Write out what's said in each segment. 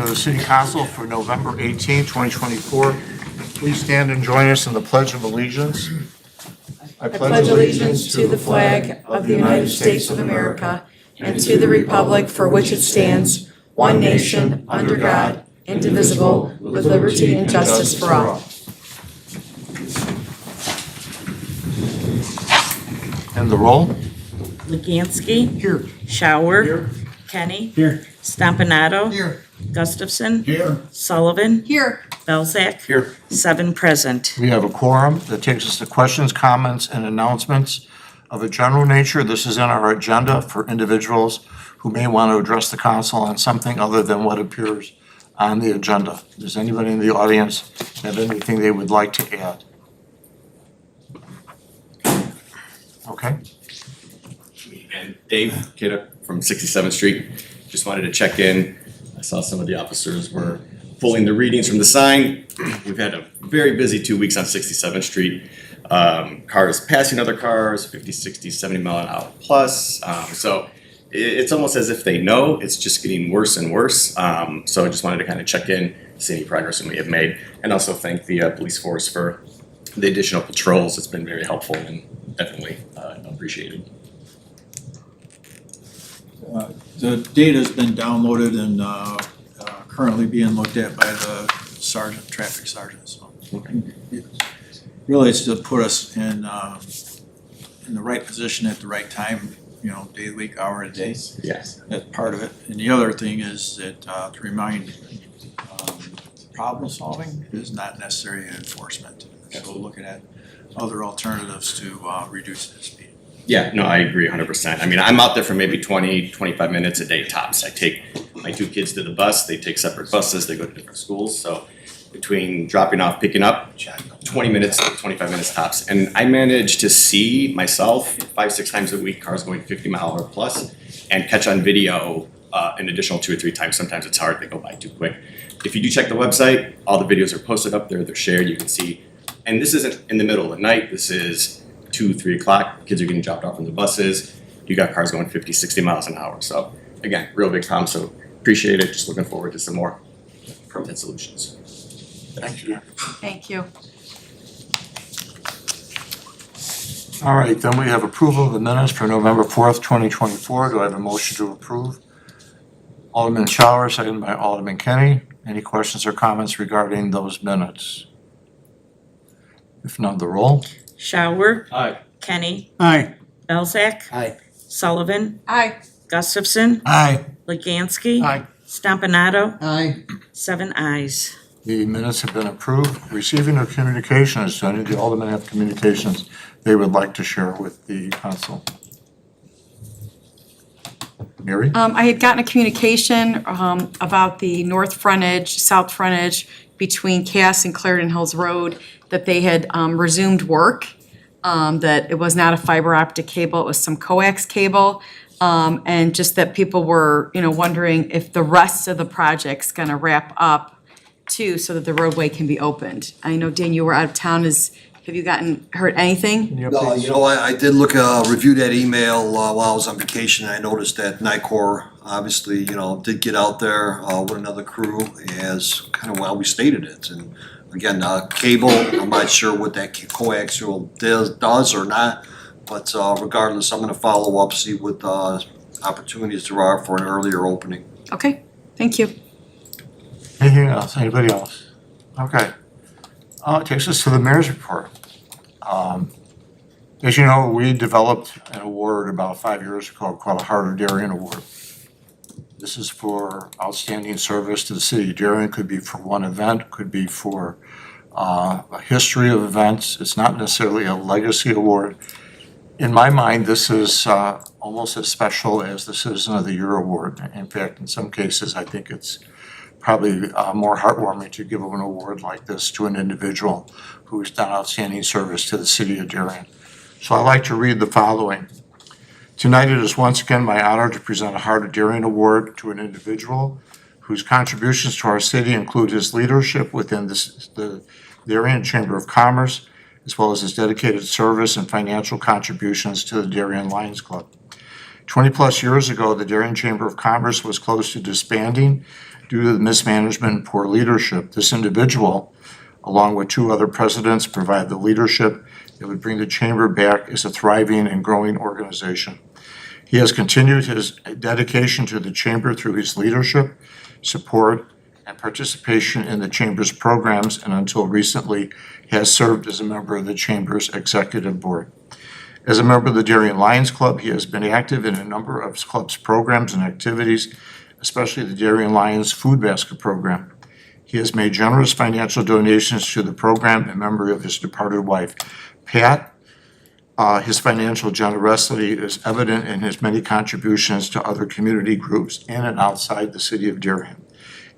of the City Council for November 18, 2024. Please stand and join us in the Pledge of Allegiance. I pledge allegiance to the flag of the United States of America and to the republic for which it stands, one nation, under God, indivisible, with liberty and justice for all. And the roll. Legansky. Here. Shower. Here. Kenny. Here. Stompanato. Here. Gustafson. Here. Sullivan. Here. Belzak. Here. 7 present. We have a quorum that takes us to questions, comments, and announcements of a general nature. This is in our agenda for individuals who may want to address the council on something other than what appears on the agenda. Does anybody in the audience have anything they would like to add? Okay. And Dave Kidda from 67th Street, just wanted to check in. I saw some of the officers were pulling the readings from the sign. We've had a very busy 2 weeks on 67th Street. Cars passing other cars, 50, 60, 70 mile an hour plus. So it's almost as if they know it's just getting worse and worse. So I just wanted to kind of check in, see any progress we may have made, and also thank the police force for the additional patrols. It's been very helpful and definitely appreciated. The data's been downloaded and currently being looked at by the sergeant, traffic sergeant. So really, it's to put us in the right position at the right time. You know, day, week, hour, and day. Yes. That's part of it. And the other thing is that to remind, problem solving is not necessarily enforcement. So looking at other alternatives to reduce the speed. Yeah, no, I agree 100%. I mean, I'm out there for maybe 20, 25 minutes a day tops. I take my 2 kids to the bus. They take separate buses. They go to different schools. So between dropping off, picking up, 20 minutes, 25 minutes tops. And I manage to see myself 5-6 times a week, cars going 50 mile an hour plus, and catch on video an additional 2 or 3 times. Sometimes it's hard. They go by too quick. If you do check the website, all the videos are posted up there. They're shared. You can see. And this isn't in the middle of the night. This is 2, 3 o'clock. Kids are getting dropped off from the buses. You got cars going 50, 60 miles an hour. So again, real big problem. So appreciate it. Just looking forward to some more permanent solutions. Thank you. Thank you. All right, then we have approval of the minutes for November 4th, 2024. Do I have a motion to approve? Alderman Shower, seconded by Alderman Kenny. Any questions or comments regarding those minutes? If not, the roll. Shower. Aye. Kenny. Aye. Belzak. Aye. Sullivan. Aye. Gustafson. Aye. Legansky. Aye. Stompanato. Aye. 7 ayes. The minutes have been approved. Receiving of communications, do any of the aldermen have communications they would like to share with the council? Mary? I had gotten a communication about the north frontage, south frontage between Cass and Clarendon Hills Road, that they had resumed work, that it was not a fiber optic cable, it was some coax cable. And just that people were, wondering if the rest of the project's gonna wrap up too, so that the roadway can be opened. I know, Dan, you were out of town. Have you heard anything? Any No, updates? you know, I did review that email while I was on vacation. I noticed that NICOR obviously, did get out there with another crew as kind of how we stated it. And again, cable, I'm not sure what that coaxial does or not, but regardless, I'm gonna follow up, see what opportunities there are for an earlier opening. Okay, thank you. Anything else? Anybody else? Okay. It takes us to the mayor's report. As you know, we developed an award about 5 years ago called the Heart of Darien Award. This is for outstanding service to the city of Darien. Could be for one event, could be for a history of events. It's not necessarily a legacy award. In my mind, this is almost as special as the Citizen of the Year award. In fact, in some cases, I think it's probably more heartwarming to give an award like this to an individual who's done outstanding service to the city of Darien. So I'd like to read the following. Tonight it is once again my honor to present a Heart of Darien Award to an individual whose contributions to our city include his leadership within the Darien Chamber of Commerce, as well as his dedicated service and financial contributions to the Darien Lions Club. 20-plus years ago, the Darien Chamber of Commerce was close to disbanding due to the mismanagement and poor leadership. This individual, along with 2 other presidents, provided the leadership that would bring the chamber back as a thriving and growing organization. He has continued his dedication to the chamber through his leadership, support, and participation in the chamber's programs, and until recently has served as a member of the chamber's executive board. As a member of the Darien Lions Club, he has been active in a number of the club's programs and activities, especially the Darien Lions Food Basket Program. He has made generous financial donations to the program in memory of his departed wife, Pat. His financial generosity is evident in his many contributions to other community groups in and outside the city of Darien.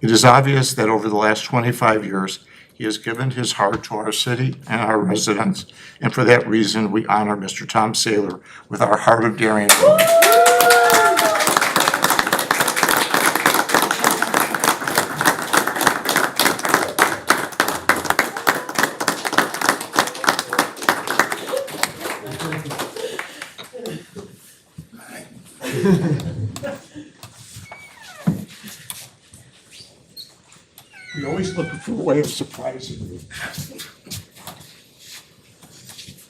It is obvious that over the last 25 years, he has given his heart to our city and our residents, and for that reason, we honor Mr. Tom Saylor with our Heart of Darien. We always look for a way of surprising you.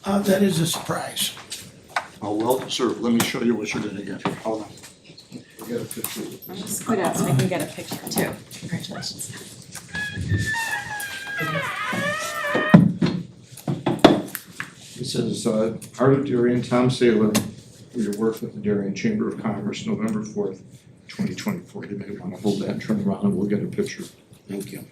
That is a surprise. Oh, well deserved. Let me show you what you're gonna get. Hold on. I got a picture. I'll just put out so I can get a picture too. Congratulations. It says, Heart of Darien, Tom Saylor, for your work with the Darien Chamber of Commerce, November 4th, 2024. You may want to hold that and turn around and we'll get a picture. Thank you.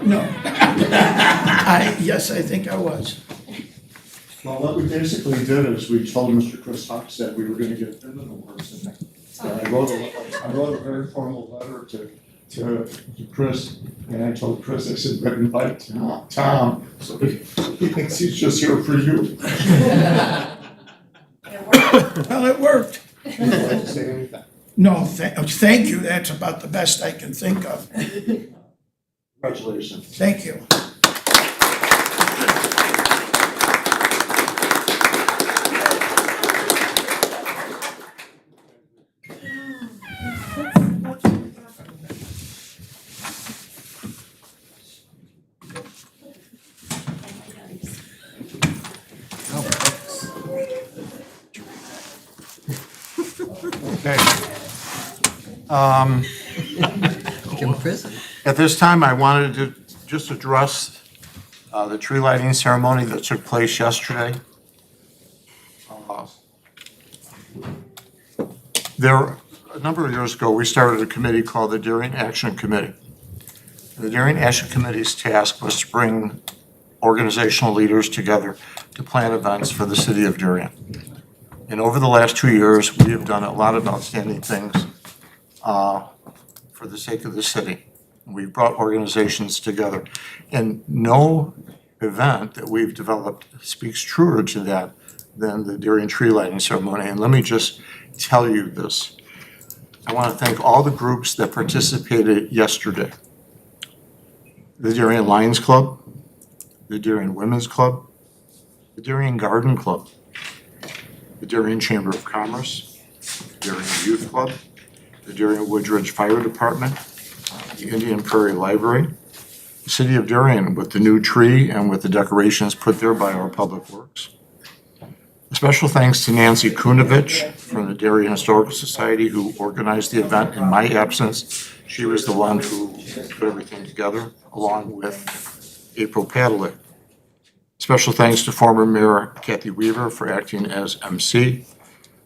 No. Yes, I think I was. Well, what we basically did is we told Mr. Chris Hawks that we were gonna get him an awards and I wrote a very formal letter to Chris, and I told Chris, I said, better invite Tom, so he thinks he's just here for you. Well, it worked. Would you like to say anything? No, thank you. That's about the best I can think of. Congratulations. Thank you. Okay. At this time, I wanted to just address the tree lighting ceremony that took place yesterday. A number of years ago, we started a committee called the Darien Action Committee. The Darien Action Committee's task was to bring organizational leaders together to plan events for the city of Darien. And over the last 2 years, we have done a lot of outstanding things for the sake of the city. We've brought organizations together. And no event that we've developed speaks truer to that than the Darien tree lighting ceremony. And let me just tell you this. I want to thank all the groups that participated yesterday. The Darien Lions Club, the Darien Women's Club, the Darien Garden Club, the Darien Chamber of Commerce, the Darien Youth Club, the Darien Woodridge Fire Department, the Indian Prairie Library, the City of Darien with the new tree and with the decorations put there by our Public Works. A special thanks to Nancy Kunovich from the Darien Historical Society who organized the event in my absence. She was the one who put everything together along with April Padalecki. Special thanks to former Mayor Kathy Weaver for acting as MC.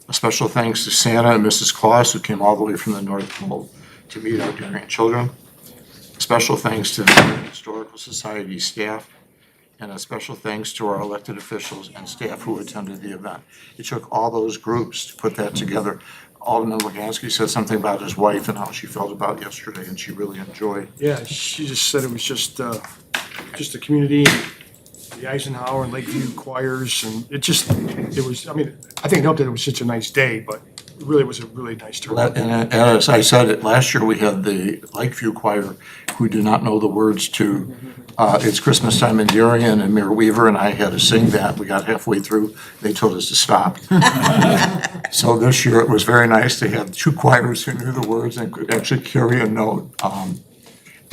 A special thanks to Santa and Mrs. Claus who came all the way from the North Pole to meet our Darien children. A special thanks to the Darien Historical Society staff And a special thanks to our elected officials and staff who attended the event. It took all those groups to put that together. Alderman Luganski said something about his wife and how she felt about yesterday, and she really enjoyed. Yeah, she just said it was just a community, the Eisenhower and Lakeview choirs, and it was, I mean, I think it helped that it was such a nice day, but it really was a really nice turnout. And as I said, last year we had the Lakeview Choir who did not know the words to It's Christmas Time in Darien, and Mayor Weaver and I had to sing that. We got halfway through, they told us to stop. So this year it was very nice to have two choirs who knew the words and could actually carry a note.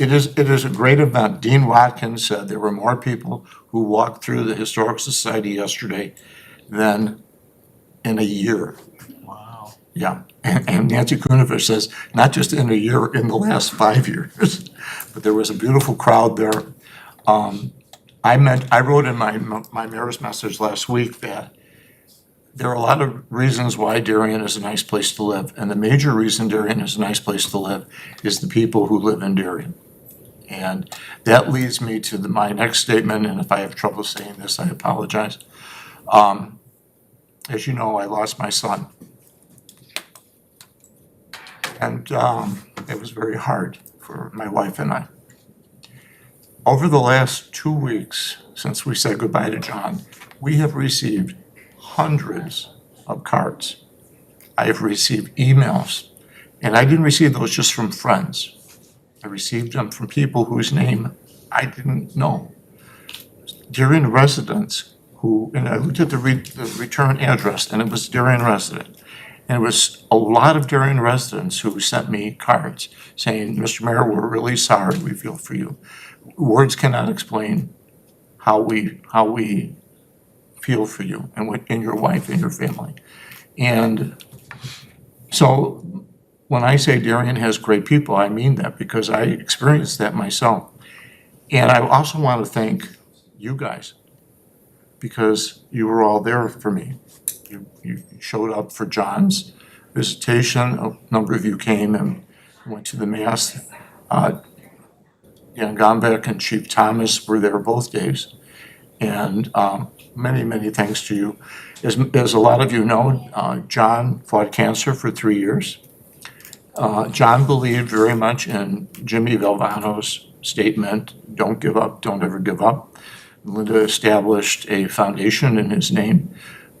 It is a great event. Dean Watkins said there were more people who walked through the Historical Society yesterday than in a year. Wow. Yeah, and Nancy Kunovic says, not just in a year, in the last 5 years. But there was a beautiful crowd there. I wrote in my mayor's message last week that there are a lot of reasons why Darien is a nice place to live. And the major reason Darien is a nice place to live is the people who live in Darien. And that leads me to my next statement, and if I have trouble saying this, I apologize. As you know, I lost my son. And it was very hard for my wife and I. Over the last 2 weeks, since we said goodbye to John, we have received hundreds of cards. I have received emails, and I didn't receive those just from friends. I received them from people whose name I didn't know. Darien residents who, and I looked at the return address, and it was Darien resident. And it was a lot of Darien residents who sent me cards saying, Mr. Mayor, we're really sorry, we feel for you. Words cannot explain how we feel for you and your wife and your family. And so when I say Darien has great people, I mean that because I experienced that myself. And I also want to thank you guys because you were all there for me. You showed up for John's visitation. A number of you came and went to the mass. Dan Gombeck and Chief Thomas were there both days. And many, many thanks to you. As a lot of you know, John fought cancer for 3 years. John believed very much in Jimmy Valvano's statement, don't give up, don't ever give up. Linda established a foundation in his name,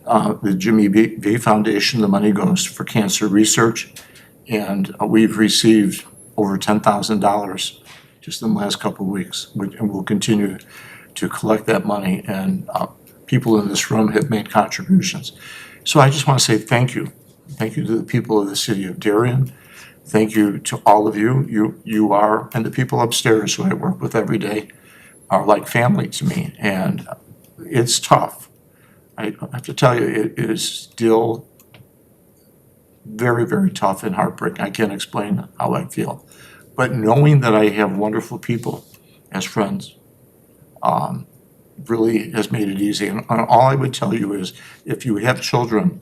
the Jimmy V Foundation. The money goes for cancer research, and we've received over $10,000 just in the last couple of weeks, and we'll continue to collect that money, and people in this room have made contributions. So I just want to say thank you. Thank you to the people of the city of Darien. Thank you to all of you. You are, and the people upstairs who I work with every day are like family to me, and it's tough. I have to tell you, it is still very, very tough and heartbreaking. I can't explain how I feel. But knowing that I have wonderful people as friends really has made it easy. And all I would tell you is, if you have children,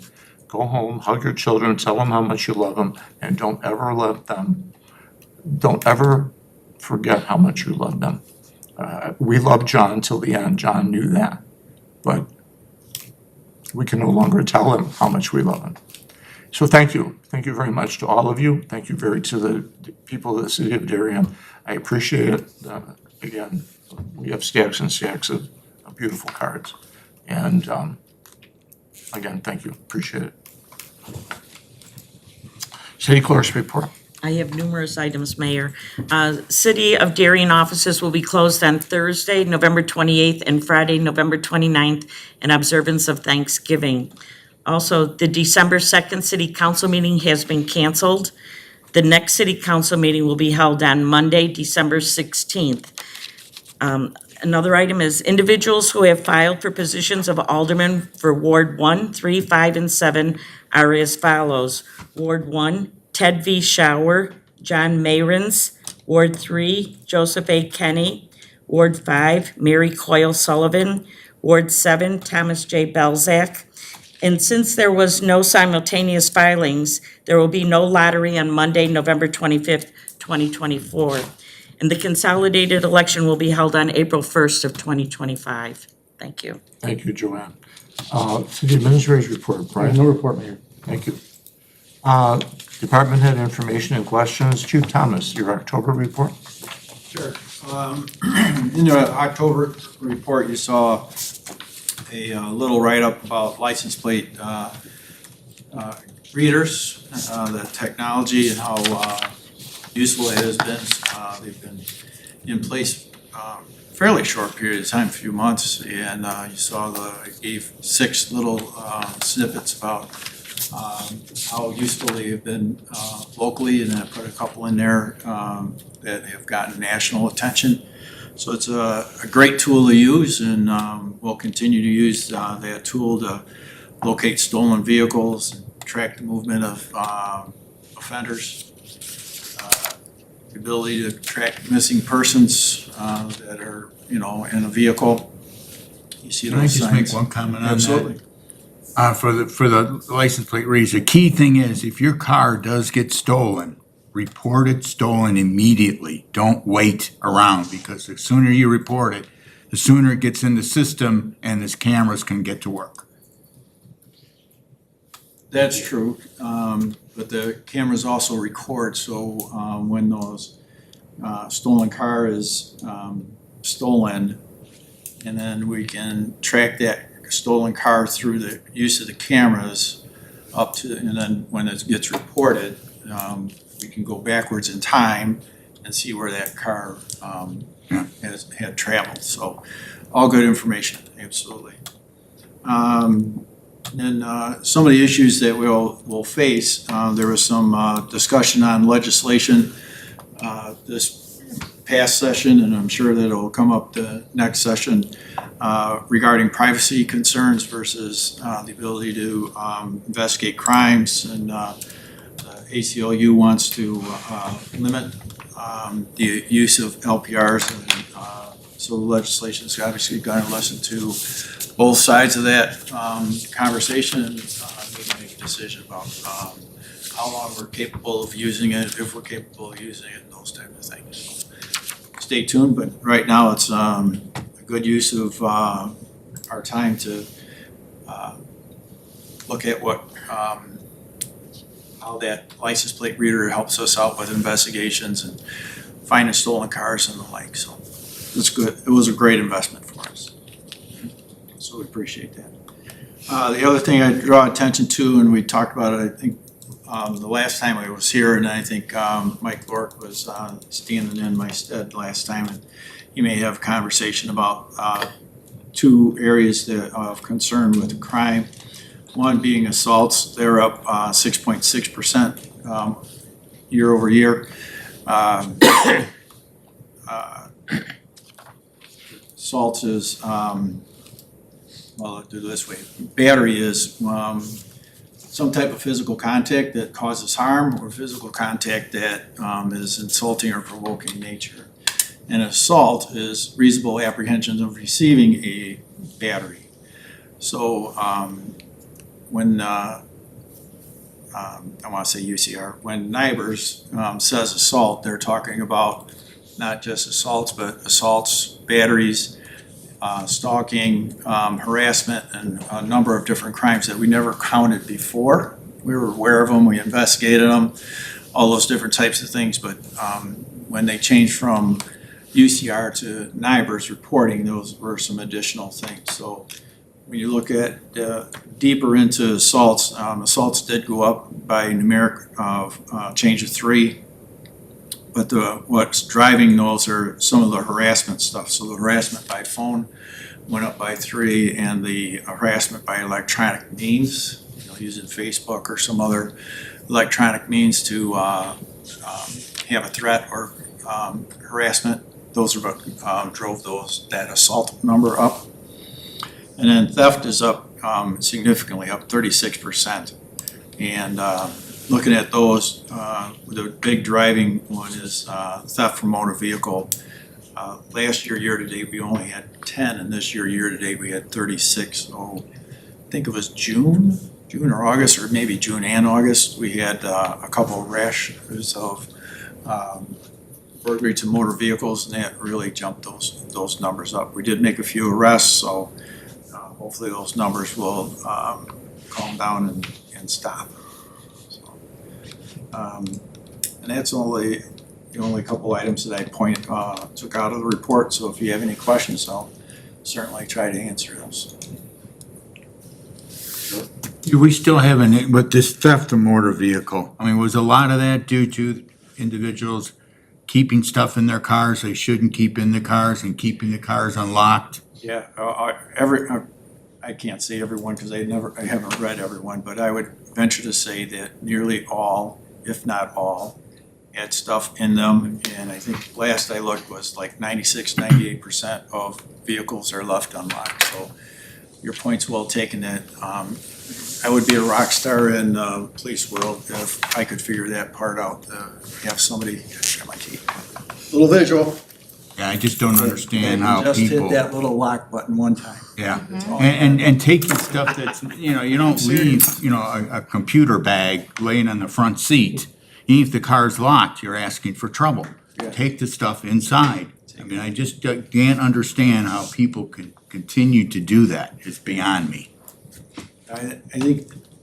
go home, hug your children, tell them how much you love them, and don't ever forget how much you love them. We loved John till the end. John knew that. But we can no longer tell him how much we love him. So thank you. Thank you very much to all of you. Thank you to the people of the city of Darien. I appreciate it. Again, we have stacks and stacks of beautiful cards. And again, thank you. Appreciate it. City Clerk's report. I have numerous items, Mayor. City of Darien offices will be closed on Thursday, November 28th, and Friday, November 29th, in observance of Thanksgiving. Also, the December 2nd City Council meeting has been canceled. The next City Council meeting will be held on Monday, December 16th. Another item is individuals who have filed for positions of alderman for Ward 1, 3, 5, and 7 are as follows. Ward 1, Ted V. Shower, John Mayrins. Ward 3, Joseph A. Kenny. Ward 5, Mary Coyle Sullivan. Ward 7, Thomas J. Belzak. And since there was no simultaneous filings, there will be no lottery on Monday, November 25th, 2024. And the consolidated election will be held on April 1st of 2025. Thank you. Thank you, Joanne. City Administrator's report, Brian. No report, Mayor. Thank you. Department head information and questions. Chief Thomas, your October report. Sure. In the October report, you saw a little write-up about license plate readers, the technology and how useful it has been. They've been in place fairly short period of time, a few months, and you saw it gave 6 little snippets about how useful they have been locally, and I put a couple in there that have gotten national attention. So it's a great tool to use, and we'll continue to use that tool to locate stolen vehicles, and track the movement of offenders, the ability to track missing persons that are, in a vehicle. You see Can I those just make signs. one comment on that? Absolutely. For the license plate readers, the key thing is if your car does get stolen, report it stolen immediately. Don't wait around, because the sooner you report it, the sooner it gets in the system and the cameras can get to work. That's true, but the cameras also record, so when those stolen car is stolen, and then we can track that stolen car through the use of the cameras up to, and then when it gets reported, we can go backwards in time and see where that car had traveled. So all good information, absolutely. And some of the issues that we'll face, there was some discussion on legislation this past session, and I'm sure that it'll come up the next session regarding privacy concerns versus the ability to investigate crimes. And the ACLU wants to limit the use of LPRs, and so the legislation's obviously going to listen to both sides of that conversation and maybe make a decision about how long we're capable of using it, if we're capable of using it, and those type of things. So stay tuned, but right now it's a good use of our time to look at what how that license plate reader helps us out with investigations and finding stolen cars and the like. So it's good. It was a great investment for us. So we appreciate that. The other thing I draw attention to, and we talked about it, I think, the last time I was here, and I think Mike Lork was standing in my stead last time, and he may have a conversation about 2 areas of concern with crime. One being assaults. They're up 6.6% year over year. Assaults is, well, I'll do it this way. Battery is some type of physical contact that causes harm, or physical contact that is insulting or provoking in nature. And assault is reasonable apprehension of receiving a battery. So when I want to say UCR, when NIBRS says assault, they're talking about not just assaults, but assaults, batteries, stalking, harassment, and a number of different crimes that we never counted before. We were aware of them, we investigated them, all those different types of things, but when they changed from UCR to NIBRS reporting, those were some additional things. So when you look at deeper into assaults, assaults did go up by numeric change of 3. But what's driving those are some of the harassment stuff. So the harassment by phone went up by 3, and the harassment by electronic means, using Facebook or some other electronic means to have a threat or harassment. Those are what drove that assault number up. And then theft is up significantly, up 36%. And looking at those, the big driving one is theft from motor vehicle. Last year to date, we only had 10, and this year to date, we had 36. So I think it was June or August, or maybe June and August, we had a couple of rashes of burglary to motor vehicles, and that really jumped those numbers up. We did make a few arrests, so hopefully those numbers will calm down and stop. So, and that's the only couple items that I took out of the report, so if you have any questions, I'll certainly try to answer those. Do we still have with this theft of motor vehicle, I mean, was a lot of that due to individuals keeping stuff in their cars they shouldn't keep in the cars and keeping the cars unlocked? Yeah, I can't say everyone because I haven't read everyone, but I would venture to say that nearly all, if not all, had stuff in them. And I think last I looked was like 98% of vehicles are left unlocked. So your point's well taken that I would be a rock star in the police world if I could figure that part out, have somebody at my key. Little visual. Yeah, I just don't understand how Just people. hit that little lock button one time. Yeah, and taking stuff that's, you don't leave, a computer bag laying on the front seat. Even if the car's locked, you're asking for trouble. Yeah. Take the stuff inside. I mean, I just can't understand how people can continue to do that. It's beyond me. I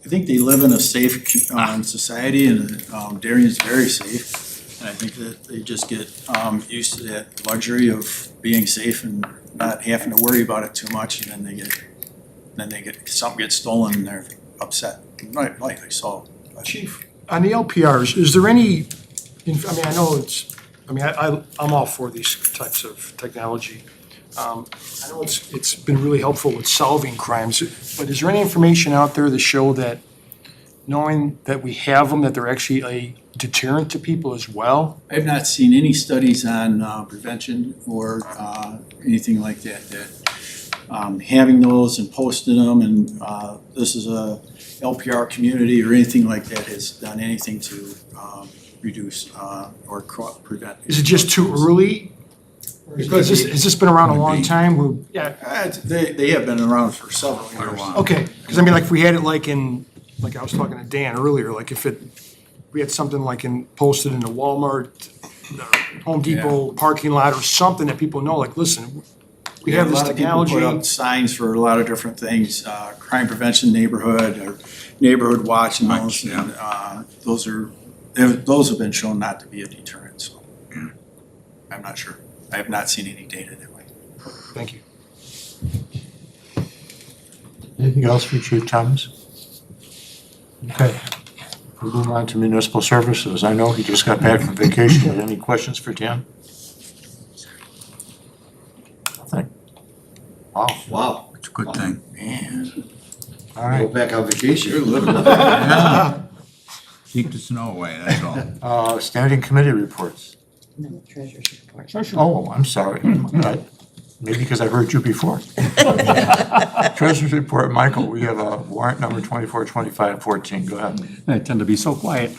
think they live in a safe society, and Darien's very safe. And I think that they just get used to that luxury of being safe and not having to worry about it too much, and then they get something gets stolen and they're upset. Like I saw. Chief, on the LPRs, is there any, I know I'm all for these types of technology. I know it's been really helpful with solving crimes, but is there any information out there to show that knowing that we have them, that they're actually a deterrent to people as well? I have not seen any studies on prevention or anything like that, having those and posting them, and this is a LPR community or anything like that has done anything to reduce or prevent. Is it just too early? Because has this been around a long time? Yeah, they have been around for several years. Okay, because like if we had it like I was talking to Dan earlier, like if we had something like posted in the Walmart, the Home Depot parking lot or something that people know, like, listen, we have this technology. A lot of people put up signs for a lot of different things, crime prevention neighborhood or neighborhood watch and those. And, those have been shown not to be a deterrent, so I'm not sure. I have not seen any data that way. Thank you. Anything else for Chief Thomas? Okay. We'll move on to municipal services. I know he just got back from vacation. Any questions for Dan? Nothing. Wow. It's a good thing. Man. All Go right. back on vacation. Yeah. Keep the snow away, that's all. Standing committee reports. Treasurer's report. Oh, I'm sorry. Maybe because I heard you before. Treasurer's report, Michael, we have a warrant number 242514. Go ahead. I tend to be so quiet.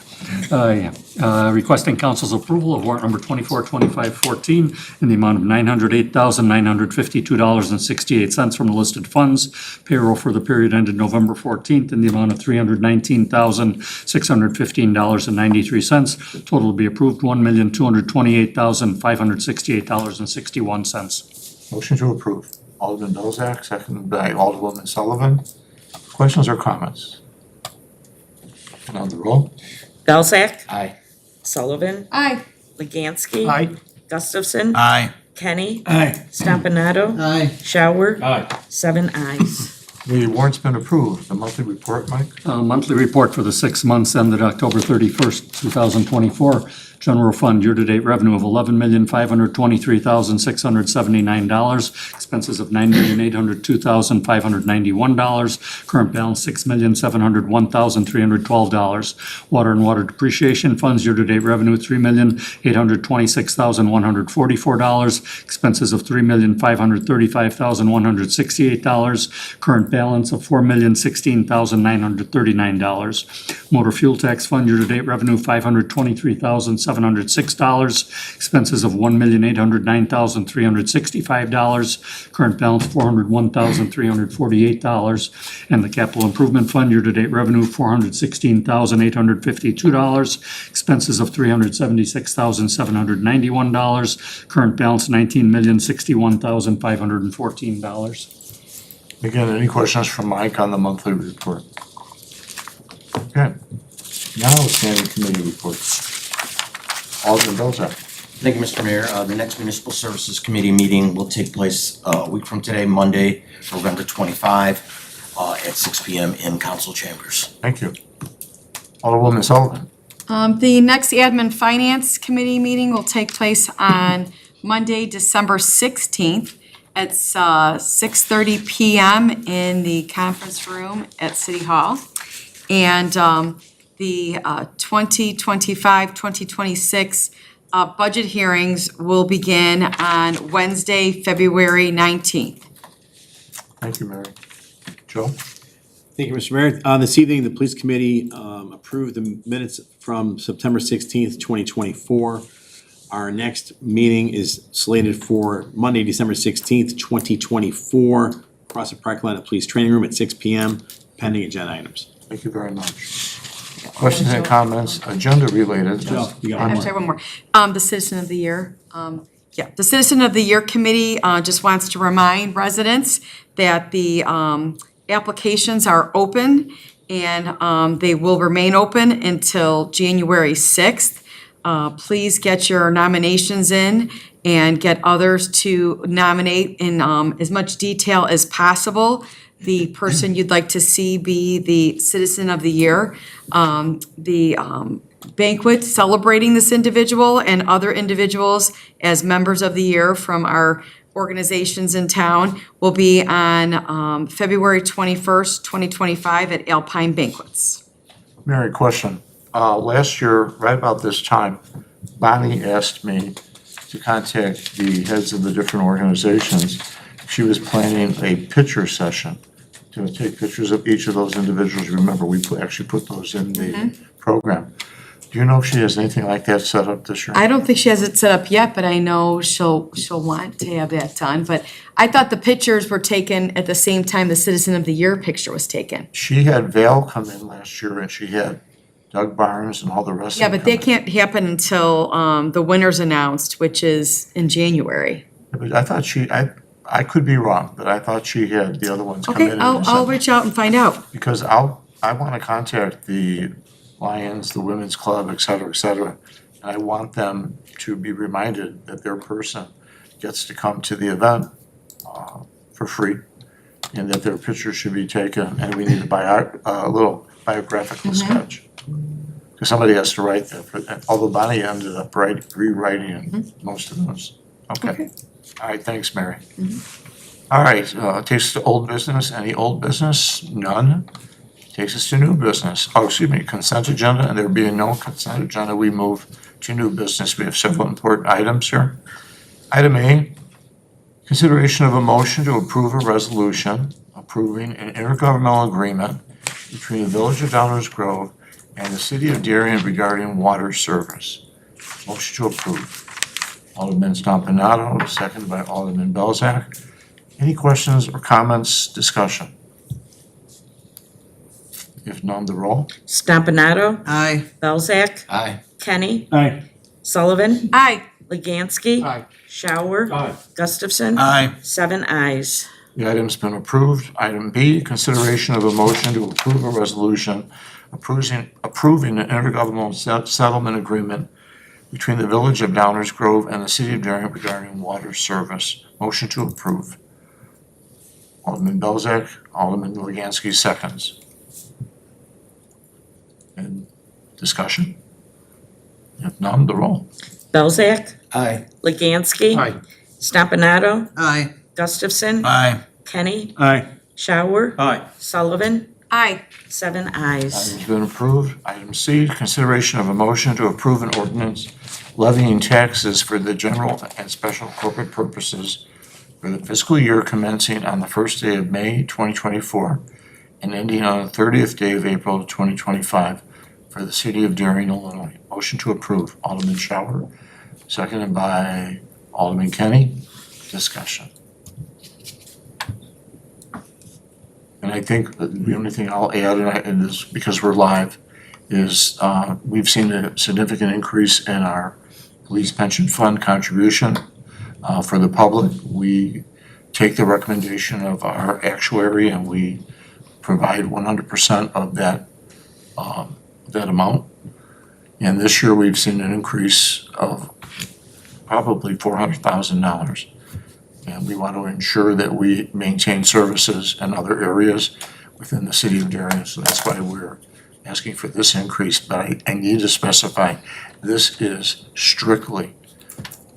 Requesting council's approval of warrant number 242514 in the amount of $908,952.68 from the listed funds. Payroll for the period ended November 14th in the amount of $319,615.93. Total to be approved, $1,228,568.61. Motion to approve. Alderman Bozak, seconded by Alderwoman Sullivan. Questions or comments? And on the roll. Belzak. Aye. Sullivan. Aye. Legansky. Aye. Gustafson. Aye. Kenny. Aye. Stompanato. Aye. Shower. Aye. 7 ayes. The warrant's been approved. The monthly report, Mike? Monthly report for the 6 months ended October 31st, 2024. General fund year-to-date revenue of $11,523,679. Expenses of $9,802,591. Current balance $6,701,312. Water and water depreciation funds year-to-date revenue $3,826,144. Expenses of $3,535,168. Current balance of $4,016,939. Motor fuel tax fund year-to-date revenue $523,706. Expenses of $1,809,365. Current balance $401,348. And the capital improvement fund year-to-date revenue $416,852. Expenses of $376,791. Current balance $19,061,514. Again, any questions from Mike on the monthly report? Okay. Now standing committee reports. Alderman Belzak. Thank you, Mr. Mayor. The next Municipal Services Committee meeting will take place a week from today, Monday, November 25, at 6 PM in council chambers. Thank you. Alderwoman Sullivan. The next Admin Finance Committee meeting will take place on Monday, December 16th at 6:30 PM in the conference room at City Hall. And the 2025-2026 budget hearings will begin on Wednesday, February 19th. Thank you, Mary. Joe? Thank you, Mr. Mayor. This evening, the Police Committee approved the minutes from September 16th, 2024. Our next meeting is slated for Monday, December 16th, 2024, across the parking lot at Police Training Room at 6 PM, pending agenda items. Thank you very much. Questions and comments, agenda related? Joe, you got I have to have one more. The Citizen of the Year. The Citizen of the Year Committee just wants to remind residents that the applications are open and they will remain open until January 6th. Please get your nominations in and get others to nominate in as much detail as possible the person you'd like to see be the Citizen of the Year. The banquet celebrating this individual and other individuals as members of the year from our organizations in town will be on February 21st, 2025 at Alpine Banquets. Mary, question. Last year, right about this time, Bonnie asked me to contact the heads of the different organizations. She was planning a picture session to take pictures of each of those individuals. Remember, we actually put those in the program. Do you know if she has anything like that set up this year? I don't think she has it set up yet, but I know she'll want to have that done. But I thought the pictures were taken at the same time the Citizen of the Year picture was taken. She had Val come in last year and she had Doug Barnes and all the rest of Yeah, them. but that can't happen until the winner's announced, which is in January. But I thought I could be wrong, but I thought she had the other ones come in Okay, and I'll send- reach out and find out. Because I want to contact the Lions, the Women's Club, et cetera, et cetera. And I want them to be reminded that their person gets to come to the event for free and that their picture should be taken and we need a little biographical sketch. Because somebody has to write that, although Bonnie ended up rewriting most of those. Okay. All right, thanks, Mary. All right, takes us to old business. Any old business? None. Takes us to new business. Consent agenda, and there being no consent agenda, we move to new business. We have several important items here. Item A, consideration of a motion to approve a resolution approving an intergovernmental agreement between the Village of Downers Grove and the City of Darien regarding water service. Motion to approve. Alderman Stompanato, seconded by Alderman Belzak. Any questions or comments, discussion? If none, the roll. Stompanato, Aye. Belzak, Aye. Kenny, Aye. Sullivan, Aye. Legansky. Aye. Shower. Aye. Gustafson. Aye. 7 ayes. The item's been approved. Item B, consideration of a motion to approve a resolution approving an intergovernmental settlement agreement between the Village of Downers Grove and the City of Darien regarding water service. Motion to approve. Alderman Belzak, Alderman Legansky seconds. And discussion? If none, the roll. Belzak, Aye. Legansky. Aye. Stompanato, Aye. Gustafson. Aye. Kenny, Aye. Shower. Aye. Sullivan, Aye. 7 ayes. Item's been approved. Item C, consideration of a motion to approve an ordinance levying taxes for the general and special corporate purposes for the fiscal year commencing on the first day of May 2024 and ending on the 30th day of April 2025 for the city of Darien, Illinois. Motion to approve. Alderman Shower, seconded by Alderman Kenny. Discussion. And I think that the only thing I'll add, and this because we're live, is we've seen a significant increase in our police pension fund contribution for the public. We take the recommendation of our actuary and we provide 100% of that amount. And this year we've seen an increase of probably $400,000. And we want to ensure that we maintain services in other areas within the city of Darien. So that's why we're asking for this increase. But I need to specify, this is strictly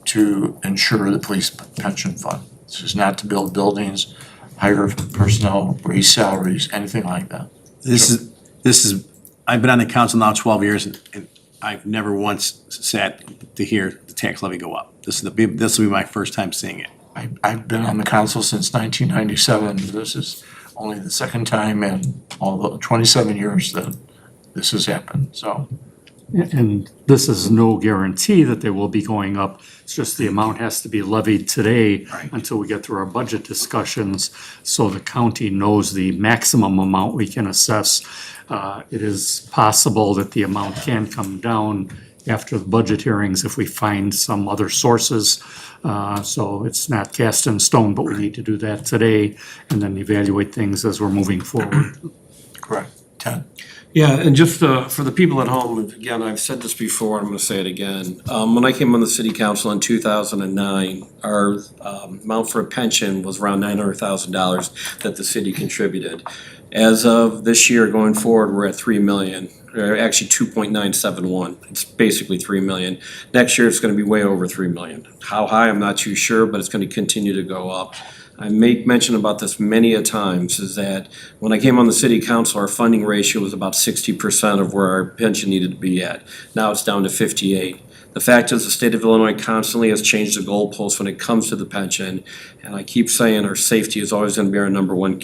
to ensure the police pension fund. This is not to build buildings, hire personnel, raise salaries, anything like that. This is, I've been on the council now 12 years and I've never once sat to hear the tax levy go up. This will be my first time seeing it. I've been on the council since 1997. This is only the second time in all the 27 years that this has happened, so. And this is no guarantee that they will be going up. It's just the amount has to be levied today until we get through our budget discussions, so the county knows the maximum amount we can assess. It is possible that the amount can come down after the budget hearings if we find some other sources. So it's not cast in stone, but we need to do that today and then evaluate things as we're moving forward. Correct. Ted? Yeah, and just for the people at home, again, I've said this before, I'm gonna say it again. When I came on the city council in 2009, our amount for a pension was around $900,000 that the city contributed. As of this year going forward, we're at 3 million, or actually 2.971. It's basically 3 million. Next year, it's gonna be way over 3 million. How high, I'm not too sure, but it's gonna continue to go up. I make mention about this many a times, is that when I came on the city council, our funding ratio was about 60% of where our pension needed to be at. Now it's down to 58. The fact is, the state of Illinois constantly has changed the goalposts when it comes to the pension. And I keep saying our safety is always gonna be our number one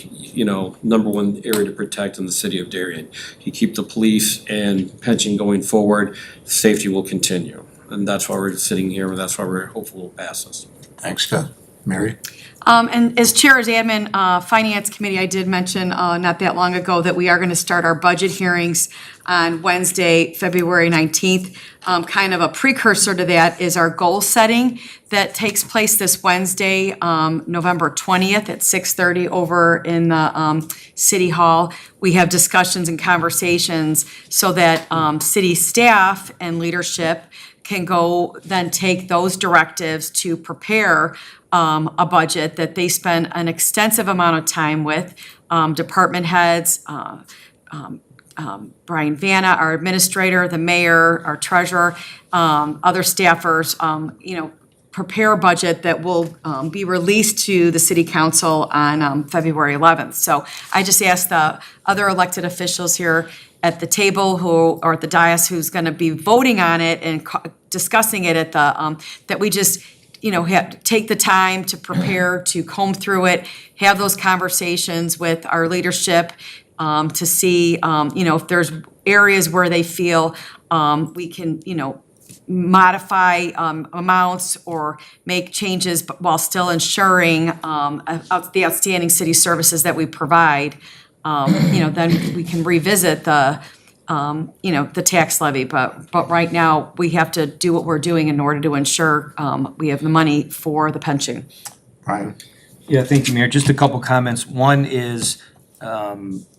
area to protect in the city of Darien. You keep the police and pension going forward, safety will continue. And that's why we're sitting here, and that's why we're hopeful we'll pass this. Thanks, Ted. Mary? And as Chair of the Admin Finance Committee, I did mention not that long ago that we are going to start our budget hearings on Wednesday, February 19th. Kind of a precursor to that is our goal setting that takes place this Wednesday, November 20th at 6:30 over in the City Hall. We have discussions and conversations so that city staff and leadership can go then take those directives to prepare a budget that they spend an extensive amount of time with, department heads, Brian Vanna, our administrator, the mayor, our treasurer, other staffers, prepare a budget that will be released to the city council on February 11th. So I just asked the other elected officials here at the table or at the dais who's going to be voting on it and discussing it at the, that we just take the time to prepare, to comb through it, have those conversations with our leadership to see, if there's areas where they feel we can, modify amounts or make changes but while still ensuring the outstanding city services that we provide. Then we can revisit the tax levy, but right now, we have to do what we're doing in order to ensure we have the money for the pension. Brian? Yeah, thank you, Mayor. Just a couple comments. One is,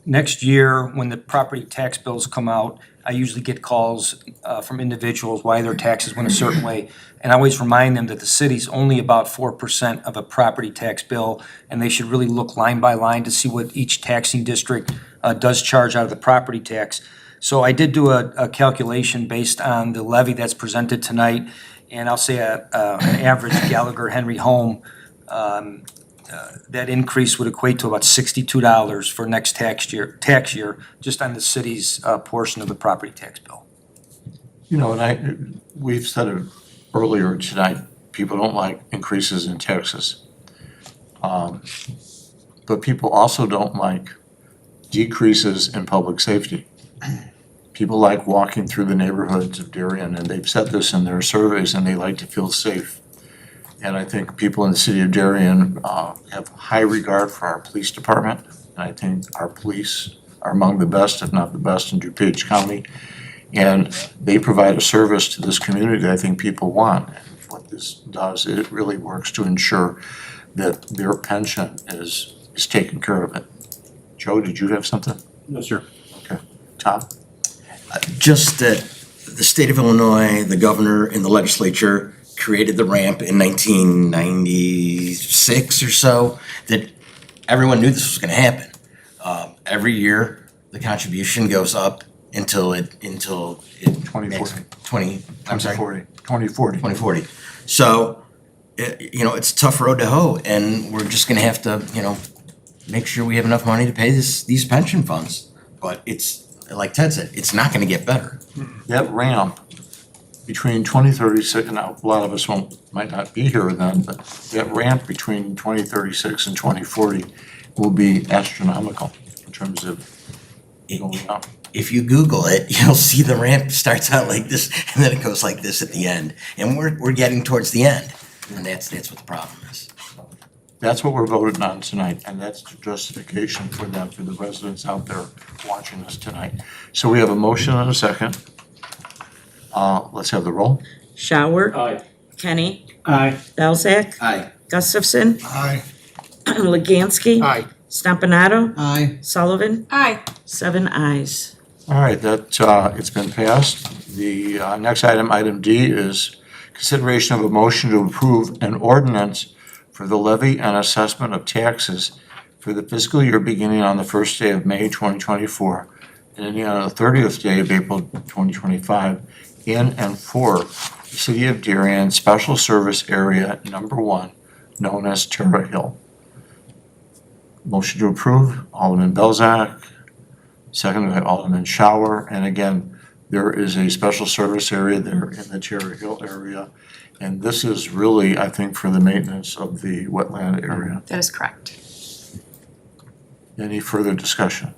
next year, when the property tax bills come out, I usually get calls from individuals why their taxes went a certain way. And I always remind them that the city's only about 4% of a property tax bill, and they should really look line by line to see what each taxing district does charge out of the property tax. So I did do a calculation based on the levy that's presented tonight, and I'll say an average Gallagher Henry home, that increase would equate to about $62 for next tax year, just on the city's portion of the property tax bill. And we've said it earlier tonight, people don't like increases in taxes. But people also don't like decreases in public safety. People like walking through the neighborhoods of Darien, and they've said this in their surveys, and they like to feel safe. And I think people in the city of Darien have high regard for our police department. And I think our police are among the best, if not the best, in DuPage County. And they provide a service to this community that I think people want. And what this does, it really works to ensure that their pension is taken care of. It. Joe, did you have something? No, sir. Okay. Tom? Just that the state of Illinois, the governor and the legislature created the ramp in 1996 or so, that everyone knew this was gonna happen. Every year, the contribution goes up until it 2040. 2040. 2040. So, it's a tough road to hoe, and we're just gonna have to, make sure we have enough money to pay these pension funds. But it's, like Ted said, it's not gonna get better. That ramp between 2036, and a lot of us might not be here then, but that ramp between 2036 and 2040 will be astronomical in terms of going up. If you Google it, you'll see the ramp starts out like this, and then it goes like this at the end. And we're getting towards the end, and that's what the problem is. That's what we're voting on tonight, and that's the justification for them, for the residents out there watching us tonight. So we have a motion and a second. Let's have the roll. Shower. Aye. Kenny. Aye. Belzak. Aye. Gustafson. Aye. Leganski. Aye. Stampanato. Aye. Sullivan. Aye. 7 ayes. All right, that, it's been passed. The next item, item D, is consideration of a motion to approve an ordinance for the levy and assessment of taxes for the fiscal year beginning on the first day of May 2024 and ending on the 30th day of April 2025 in and for the City of Darien Special Service Area Number 1, known as Terra Hill. Motion to approve, Alderman Belzak, seconded by Alderman Shower. And again, there is a special service area there in the Terra Hill area. And this is really, I think, for the maintenance of the wetland area. That is correct. Any further discussion?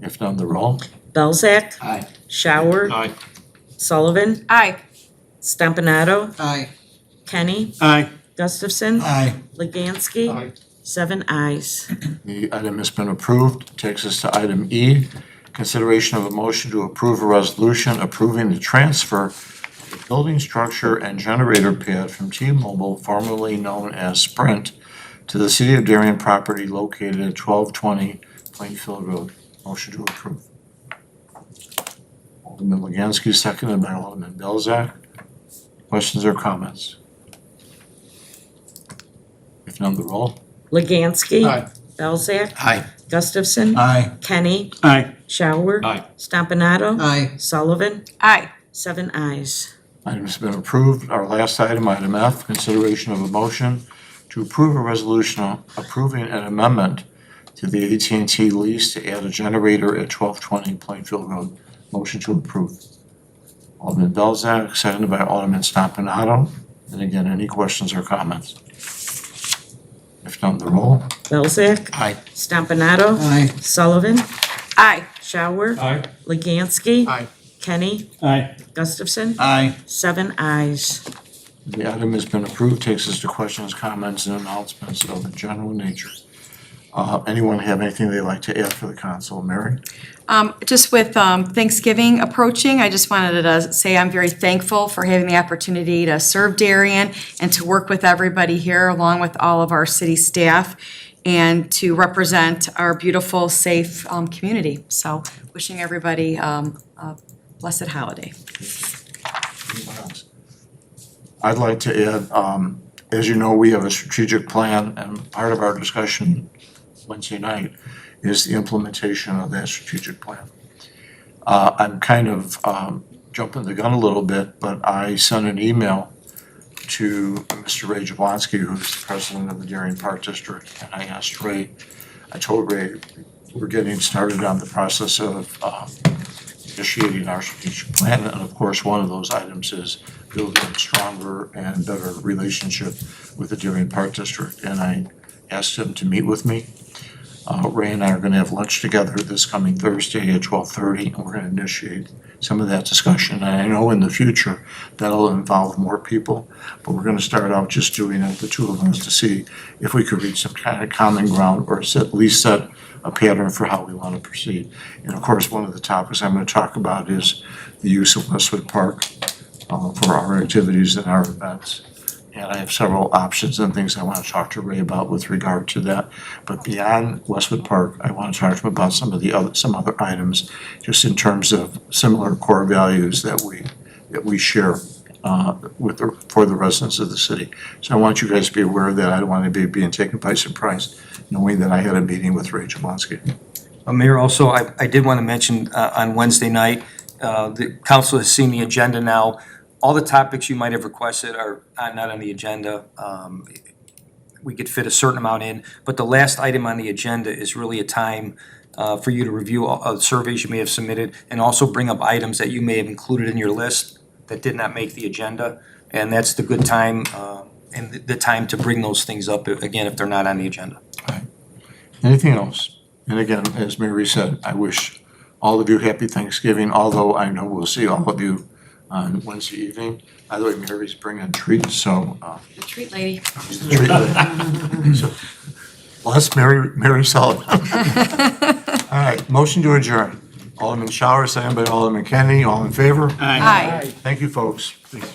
If none, the roll. Belzak. Aye. Shower. Aye. Sullivan. Aye. Stampanato. Aye. Kenny. Aye. Gustafson. Aye. Leganski. Aye. 7 ayes. The item has been approved. Takes us to item E, consideration of a motion to approve a resolution approving the transfer of the building structure and generator pad from T-Mobile, formerly known as Sprint, to the City of Darien property located at 1220 Plainfield Road. Motion to approve. Alderman Leganski, seconded by Alderman Belzak. Questions or comments? If none, the roll. Leganski. Aye. Belzak. Aye. Gustafson. Aye. Kenny. Aye. Shower. Aye. Stampanato. Aye. Sullivan. Aye. 7 ayes. Item's been approved. Our last item, item F, consideration of a motion to approve a resolution approving an amendment to the AT&T lease to add a generator at 1220 Plainfield Road. Motion to approve. Alderman Belzak, seconded by Alderman Stampanato. And again, any questions or comments? If none, the roll. Belzak. Aye. Stampanato. Aye. Sullivan. Aye. Shower. Aye. Leganski. Aye. Kenny. Aye. Gustafson. Aye. 7 ayes. The item has been approved. Takes us to questions, comments, and announcements of a general nature. Anyone have anything they'd like to add for the council? Mary? Just with Thanksgiving approaching, I just wanted to say I'm very thankful for having the opportunity to serve Darien and to work with everybody here, along with all of our city staff, and to represent our beautiful, safe community. So wishing everybody a blessed holiday. Anyone else? I'd like to add, as you know, we have a strategic plan, and part of our discussion Wednesday night is the implementation of that strategic plan. I'm kind of jumping the gun a little bit, but I sent an email to Mr. Ray Jablonski, who's the president of the Darien Park District, and I asked Ray, I told Ray, we're getting started on the process of initiating our strategic plan, and of course, one of those items is building a stronger and better relationship with the Darien Park District. And I asked him to meet with me. Ray and I are gonna have lunch together this coming Thursday at 12:30, and we're gonna initiate some of that discussion. And I know in the future, that'll involve more people, but we're gonna start out just doing it, the two of us, to see if we could reach some kind of common ground, or at least set a pattern for how we wanna proceed. And of course, one of the topics I'm gonna talk about is the use of Westwood Park for our activities and our events. And I have several options and things I want to talk to Ray about with regard to that. But beyond Westwood Park, I want to talk to him about some other items, just in terms of similar core values that we share for the residents of the city. So I want you guys to be aware of that. I don't want to be being taken by surprise, knowing that I had a meeting with Ray Jablonski. Mayor, also, I did want to mention on Wednesday night, the council has seen the agenda now. All the topics you might have requested are not on the agenda. We could fit a certain amount in, but the last item on the agenda is really a time for you to review all the surveys you may have submitted and also bring up items that you may have included in your list that did not make the agenda. And that's the good time and the time to bring those things up, again, if they're not on the agenda. Anything else? And again, as Mary said, I wish all of you happy Thanksgiving, although I know we'll see all of you on Wednesday evening. By the way, Mary's bringing treats, so. The treat lady. She's the treat lady. So, bless Mary Sullivan. All right, motion to adjourn. Alderman Shower, second by Alderman Kennedy, all in favor? Aye. Thank you, folks. Thank you.